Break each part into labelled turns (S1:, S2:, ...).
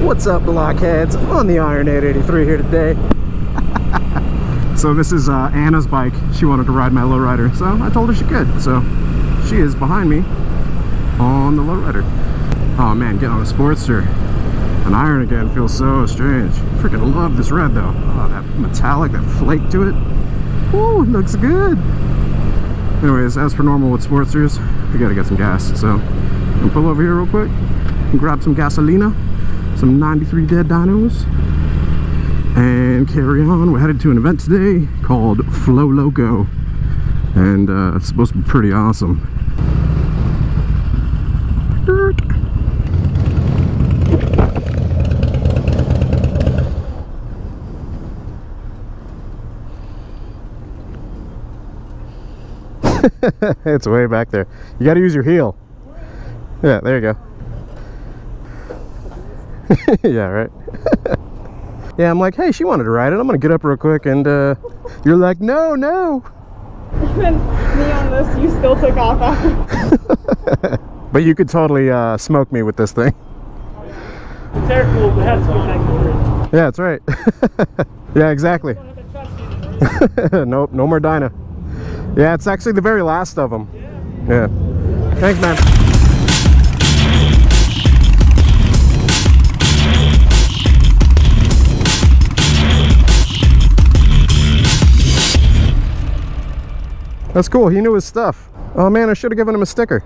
S1: What's up, blockheads? On the Iron 883 here today. So this is Anna's bike. She wanted to ride my lowrider, so I told her she could. So she is behind me on the lowrider. Oh man, getting on a Sportster, an Iron again feels so strange. Freaking love this red though. Oh, that metallic, that flake to it. Ooh, it looks good. Anyways, as per normal with Sportsters, we gotta get some gas. So I'm gonna pull over here real quick and grab some gasolina, some 93 dead dynos, and carry on. We're headed to an event today called Flow Loco, and it's supposed to be pretty awesome. It's way back there. You got to use your heel. Yeah, there you go. Yeah, right. Yeah, I'm like, hey, she wanted to ride it. I'm gonna get up real quick, and you're like, no, no.
S2: Even me on this, you still took off after.
S1: But you could totally smoke me with this thing.
S3: It's air cooled, but it has to be back.
S1: Yeah, that's right. Yeah, exactly. Nope, no more Dyna. Yeah, it's actually the very last of them. Yeah. Thanks, man. That's cool. He knew his stuff. Oh man, I should have given him a sticker.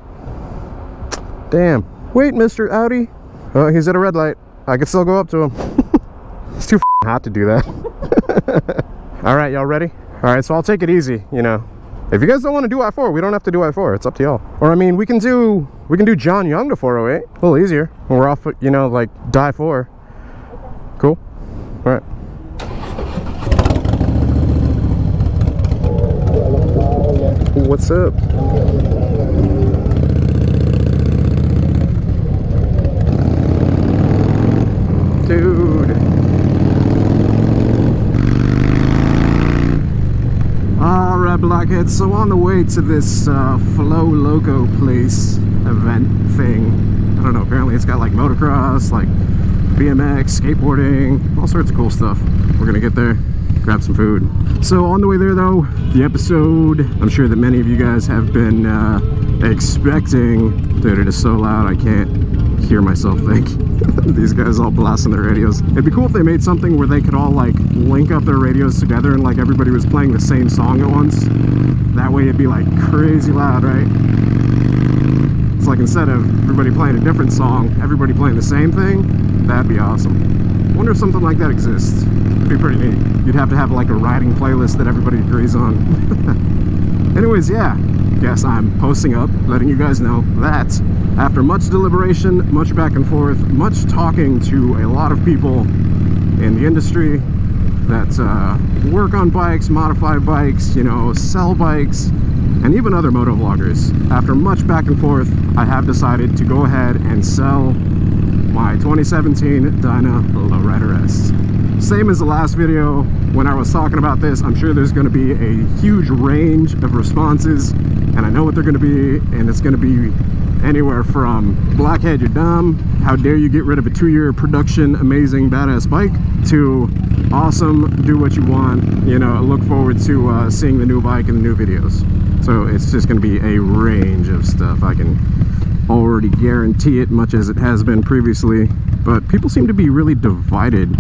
S1: Damn. Wait, Mr. Audi. Oh, he's at a red light. I could still go up to him. It's too hot to do that. All right, y'all ready? All right, so I'll take it easy, you know. If you guys don't want to do I-4, we don't have to do I-4. It's up to y'all. Or I mean, we can do John Young to 408. A little easier. When we're off, you know, like die 4. Cool. All right. What's up? Dude. Alright, blockheads, so on the way to this Flow Loco place event thing. I don't know, apparently it's got like motocross, like BMX, skateboarding, all sorts of cool stuff. We're gonna get there, grab some food. So on the way there though, the episode, I'm sure that many of you guys have been expecting. Dude, it is so loud I can't hear myself think. These guys all blasting their radios. It'd be cool if they made something where they could all like link up their radios together and like everybody was playing the same song at once. That way it'd be like crazy loud, right? It's like instead of everybody playing a different song, everybody playing the same thing. That'd be awesome. I wonder if something like that exists. It'd be pretty neat. You'd have to have like a riding playlist that everybody agrees on. Anyways, yeah. Guess I'm posting up, letting you guys know that after much deliberation, much back and forth, much talking to a lot of people in the industry that work on bikes, modify bikes, you know, sell bikes, and even other moto vloggers. After much back and forth, I have decided to go ahead and sell my 2017 Dyna Lowrider S. Same as the last video when I was talking about this, I'm sure there's going to be a huge range of responses, and I know what they're going to be, and it's going to be anywhere from blockhead, you're dumb, how dare you get rid of a 2-year production amazing badass bike, to awesome, do what you want, you know, look forward to seeing the new bike and the new videos. So it's just going to be a range of stuff. I can already guarantee it, much as it has been previously, but people seem to be really divided.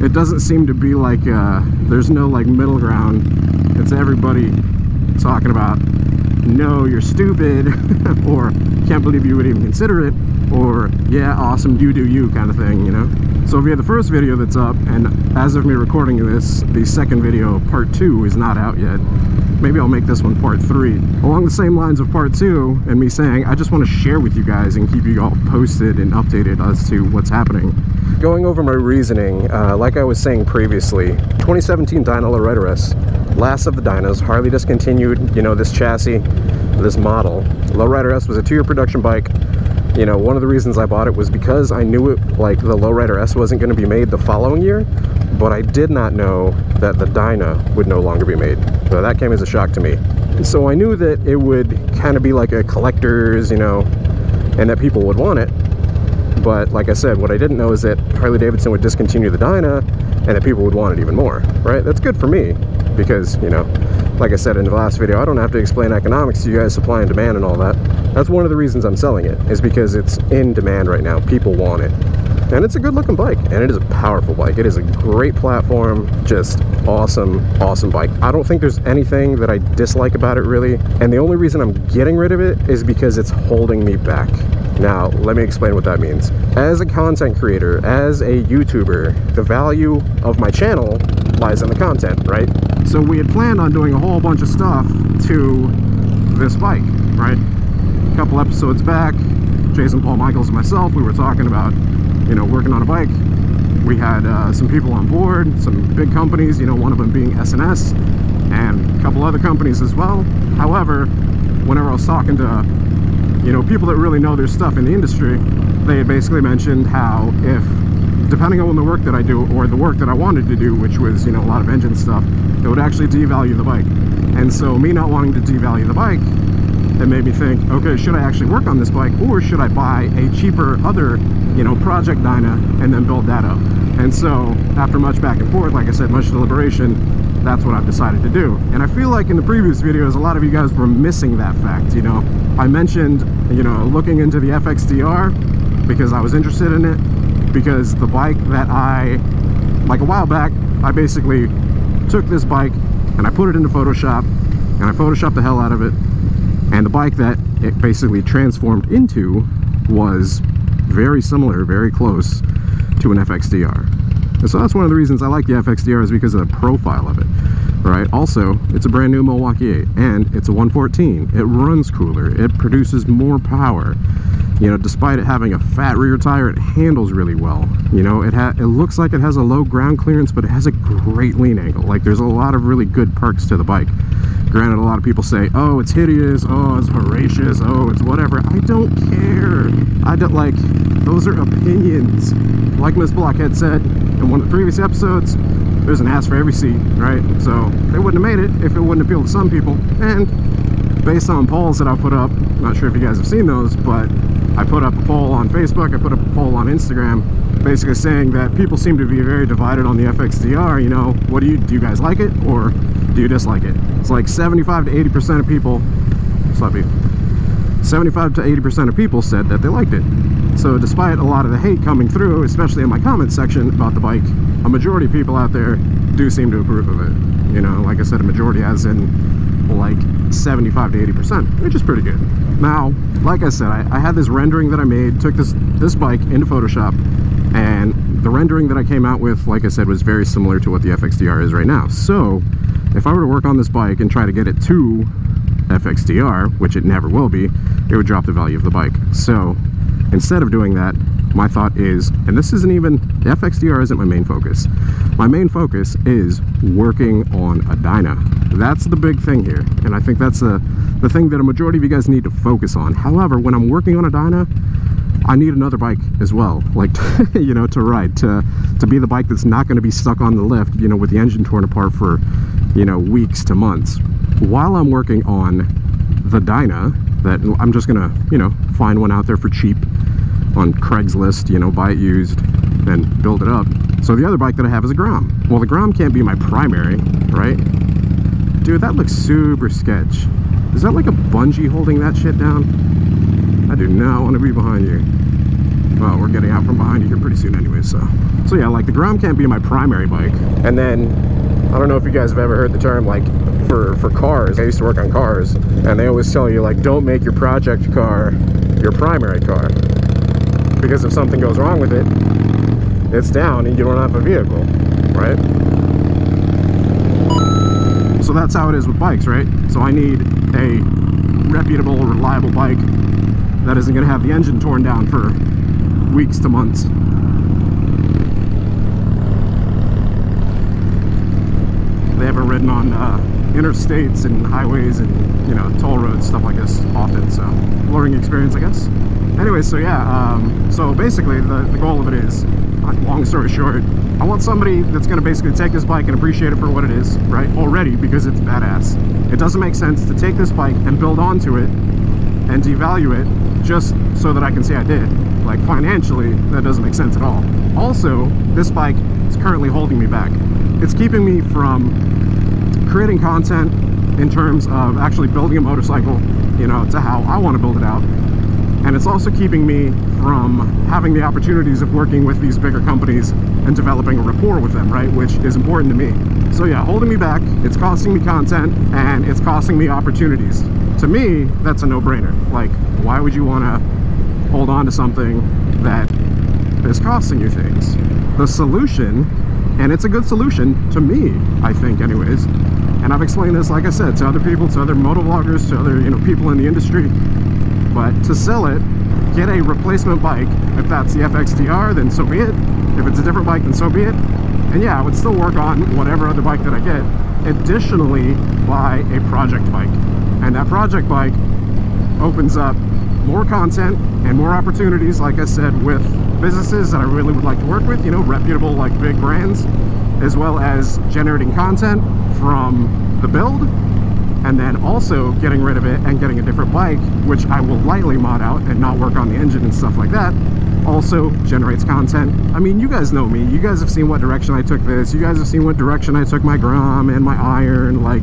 S1: It doesn't seem to be like there's no like middle ground. It's everybody talking about, no, you're stupid, or can't believe you would even consider it, or yeah, awesome, you do you kind of thing, you know. So we have the first video that's up, and as of me recording this, the second video, part 2, is not out yet. Maybe I'll make this one part 3. Along the same lines of part 2, and me saying, I just want to share with you guys and keep you all posted and updated as to what's happening. Going over my reasoning, like I was saying previously, 2017 Dyna Lowrider S, last of the Dynas. Harley discontinued, you know, this chassis, this model. Lowrider S was a 2-year production bike. You know, one of the reasons I bought it was because I knew it, like the Lowrider S wasn't going to be made the following year, but I did not know that the Dyna would no longer be made. So that came as a shock to me. So I knew that it would kind of be like a collector's, you know, and that people would want it. But like I said, what I didn't know is that Harley-Davidson would discontinue the Dyna and that people would want it even more, right? That's good for me because, you know, like I said in the last video, I don't have to explain economics to you guys, supply and demand and all that. That's one of the reasons I'm selling it, is because it's in demand right now. People want it. And it's a good looking bike, and it is a powerful bike. It is a great platform, just awesome, awesome bike. I don't think there's anything that I dislike about it really, and the only reason I'm getting rid of it is because it's holding me back. Now, let me explain what that means. As a content creator, as a YouTuber, the value of my channel lies in the content, right? So we had planned on doing a whole bunch of stuff to this bike, right? A couple episodes back, Jason Paul Michaels and myself, we were talking about, you know, working on a bike. We had some people on board, some big companies, you know, one of them being SNS, and a couple other companies as well. However, whenever I was talking to, you know, people that really know their stuff in the industry, they had basically mentioned how if, depending on the work that I do, or the work that I wanted to do, which was, you know, a lot of engine stuff, it would actually devalue the bike. And so me not wanting to devalue the bike, it made me think, okay, should I actually work on this bike, or should I buy a cheaper other, you know, project Dyna and then build that up? And so after much back and forth, like I said, much deliberation, that's what I've decided to do. And I feel like in the previous videos, a lot of you guys were missing that fact. You know, I mentioned, you know, looking into the FXDR because I was interested in it, because the bike that like a while back, I basically took this bike and I put it into Photoshop and I Photoshopped the hell out of it. And the bike that it basically transformed into was very similar, very close to an FXDR. And so that's one of the reasons I like the FXDR, is because of the profile of it, right? Also, it's a brand new Milwaukee 8 and it's a 114. It runs cooler, it produces more power. You know, despite it having a fat rear tire, it handles really well. You know, it looks like it has a low ground clearance, but it has a great lean angle. Like, there's a lot of really good perks to the bike. Granted, a lot of people say, oh, it's hideous, oh, it's voracious, oh, it's whatever. I don't care. I don't, like, those are opinions. Like Miss Blockhead said in one of the previous episodes, there's an ass for every seat, right? So they wouldn't have made it if it wouldn't appeal to some people. And based on polls that I put up, not sure if you guys have seen those, but I put up a poll on Facebook, I put up a poll on Instagram, basically saying that people seem to be very divided on the FXDR. You know, what do you guys like it, or do you dislike it? It's like 75 to 80% of people, 75 to 80% of people said that they liked it. So despite a lot of the hate coming through, especially in my comment section about the bike, a majority of people out there do seem to approve of it. You know, like I said, a majority as in like 75 to 80%, which is pretty good. Now, like I said, I had this rendering that I made, took this bike into Photoshop, and the rendering that I came out with, like I said, was very similar to what the FXDR is right now. So if I were to work on this bike and try to get it to FXDR, which it never will be, it would drop the value of the bike. So instead of doing that, my thought is, and this isn't even, the FXDR isn't my main focus. My main focus is working on a Dyna. That's the big thing here, and I think that's the thing that a majority of you guys need to focus on. However, when I'm working on a Dyna, I need another bike as well, like, you know, to ride, to be the bike that's not going to be stuck on the lift, you know, with the engine torn apart for, you know, weeks to months. While I'm working on the Dyna, that I'm just gonna, you know, find one out there for cheap on Craigslist, you know, buy it used and build it up. So the other bike that I have is a Grom. Well, the Grom can't be my primary, right? Dude, that looks super sketch. Is that like a bungee holding that shit down? I do not want to be behind you. Well, we're getting out from behind you here pretty soon anyway, so yeah, like the Grom can't be my primary bike. And then, I don't know if you guys have ever heard the term, like, for cars. I used to work on cars, and they always tell you, like, don't make your project car your primary car, because if something goes wrong with it, it's down and you don't have a vehicle, right? So that's how it is with bikes, right? So I need a reputable, reliable bike that isn't going to have the engine torn down for weeks to months. They haven't ridden on interstates and highways and, you know, toll roads, stuff like this often, so learning experience, I guess. Anyway, so yeah, so basically the goal of it is, long story short, I want somebody that's going to basically take this bike and appreciate it for what it is, right, already, because it's badass. It doesn't make sense to take this bike and build onto it and devalue it just so that I can say I did. Like, financially, that doesn't make sense at all. Also, this bike is currently holding me back. It's keeping me from creating content in terms of actually building a motorcycle, you know, to how I want to build it out. And it's also keeping me from having the opportunities of working with these bigger companies and developing a rapport with them, right? Which is important to me. So yeah, holding me back, it's costing me content, and it's costing me opportunities. To me, that's a no-brainer. Like, why would you want to hold on to something that is costing you things? The solution, and it's a good solution to me, I think anyways, and I've explained this, like I said, to other people, to other motovloggers, to other, you know, people in the industry, but to sell it, get a replacement bike. If that's the FXDR, then so be it. If it's a different bike, then so be it. And yeah, I would still work on whatever other bike that I get. Additionally, buy a project bike. And that project bike opens up more content and more opportunities, like I said, with businesses that I really would like to work with, you know, reputable, like, big brands, as well as generating content from the build, and then also getting rid of it and getting a different bike, which I will lightly mod out and not work on the engine and stuff like that, also generates content. I mean, you guys know me. You guys have seen what direction I took this. You guys have seen what direction I took my Grom and my iron. Like,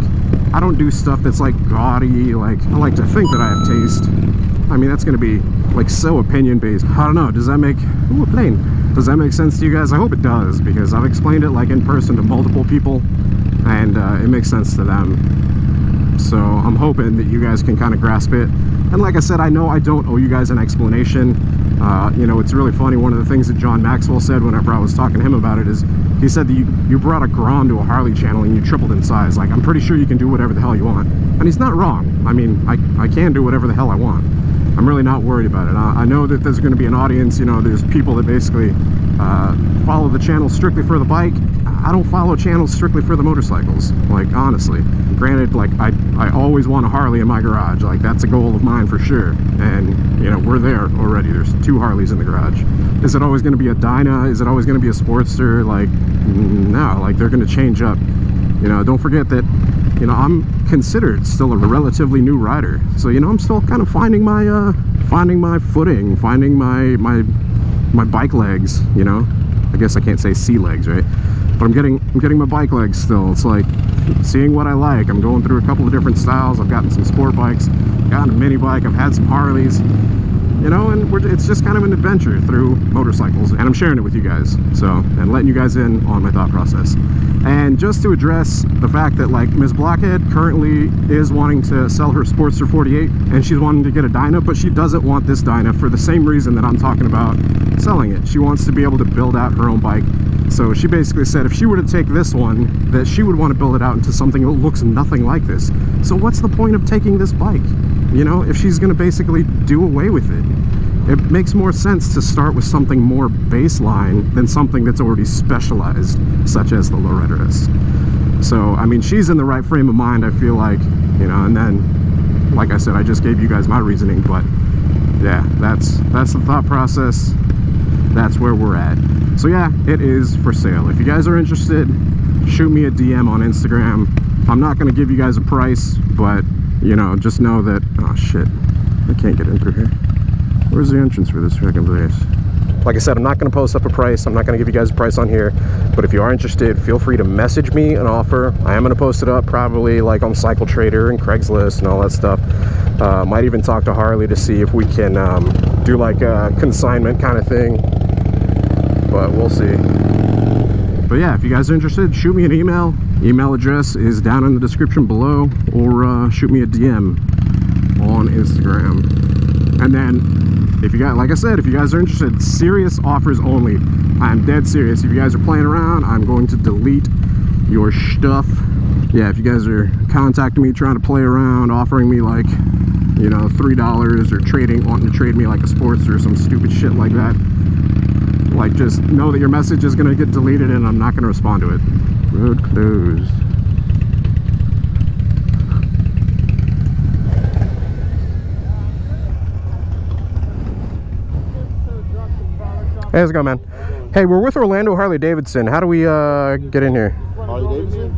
S1: I don't do stuff that's like gaudy. Like, I like to think that I have taste. I mean, that's going to be like so opinion based. I don't know. Does that make... Ooh, a plane. Does that make sense to you guys? I hope it does, because I've explained it like in person to multiple people, and it makes sense to them. So I'm hoping that you guys can kind of grasp it. And like I said, I know I don't owe you guys an explanation. You know, it's really funny. One of the things that John Maxwell said whenever I was talking to him about it is, he said that you brought a Grom to a Harley channel and you tripled in size. Like, I'm pretty sure you can do whatever the hell you want. And he's not wrong. I mean, I can do whatever the hell I want. I'm really not worried about it. I know that there's going to be an audience, you know, there's people that basically follow the channel strictly for the bike. I don't follow channels strictly for the motorcycles, like, honestly. Granted, like, I always want a Harley in my garage. Like, that's a goal of mine for sure. And, you know, we're there already. There's 2 Harleys in the garage. Is it always going to be a Dyna? Is it always going to be a Sportster? Like, no, like, they're going to change up. You know, don't forget that, you know, I'm considered still a relatively new rider. So, you know, I'm still kind of finding my footing, finding my bike legs, you know. I guess I can't say sea legs, right? But I'm getting my bike legs still. It's like seeing what I like. I'm going through a couple of different styles. I've gotten some sport bikes, gotten a mini bike, I've had some Harleys, you know, and it's just kind of an adventure through motorcycles, and I'm sharing it with you guys, so, and letting you guys in on my thought process. And just to address the fact that, like, Ms. Blockhead currently is wanting to sell her Sportster 48, and she's wanting to get a Dyna, but she doesn't want this Dyna for the same reason that I'm talking about selling it. She wants to be able to build out her own bike. So she basically said if she were to take this one, that she would want to build it out into something that looks nothing like this. So what's the point of taking this bike? You know, if she's going to basically do away with it. It makes more sense to start with something more baseline than something that's already specialized, such as the Loretta S. So, I mean, she's in the right frame of mind, I feel like, you know, and then, like I said, I just gave you guys my reasoning, but yeah, that's the thought process. That's where we're at. So yeah, it is for sale. If you guys are interested, shoot me a DM on Instagram. I'm not going to give you guys a price, but, you know, just know that... Oh, shit. I can't get in through here. Where's the entrance for this freaking place? Like I said, I'm not going to post up a price. I'm not going to give you guys a price on here. But if you are interested, feel free to message me an offer. I am going to post it up probably like on Cycle Trader and Craigslist and all that stuff. Might even talk to Harley to see if we can do like a consignment kind of thing. But we'll see. But yeah, if you guys are interested, shoot me an email. Email address is down in the description below, or shoot me a DM on Instagram. And then, if you guys, like I said, if you guys are interested, serious offers only. I'm dead serious. If you guys are playing around, I'm going to delete your stuff. Yeah, if you guys are contacting me, trying to play around, offering me like, you know, $3 or wanting to trade me like a Sportster or some stupid shit like that, like, just know that your message is going to get deleted and I'm not going to respond to it. Road closed. Hey, how's it going, man? Hey, we're with Orlando Harley Davidson. How do we get in here?
S4: Harley Davidson?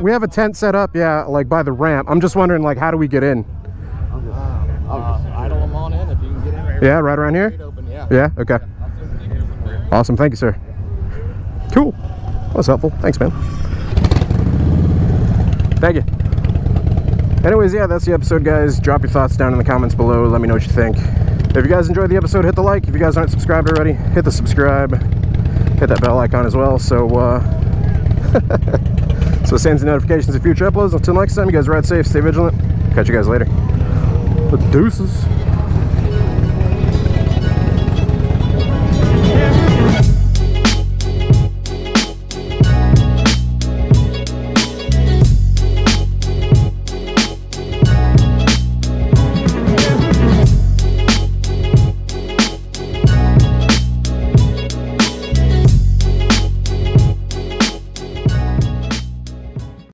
S1: We have a tent set up, yeah, like by the ramp. I'm just wondering, like, how do we get in? Yeah, right around here?
S4: Open, yeah.
S1: Yeah, okay. Awesome, thank you, sir. Cool. That's helpful. Thanks, man. Thank you. Anyways, yeah, that's the episode, guys. Drop your thoughts down in the comments below. Let me know what you think. If you guys enjoyed the episode, hit the like. If you guys aren't subscribed already, hit the subscribe. Hit that bell icon as well, so so it sends you notifications of future uploads. Until next time, you guys ride safe, stay vigilant. Catch you guys later. Deuces.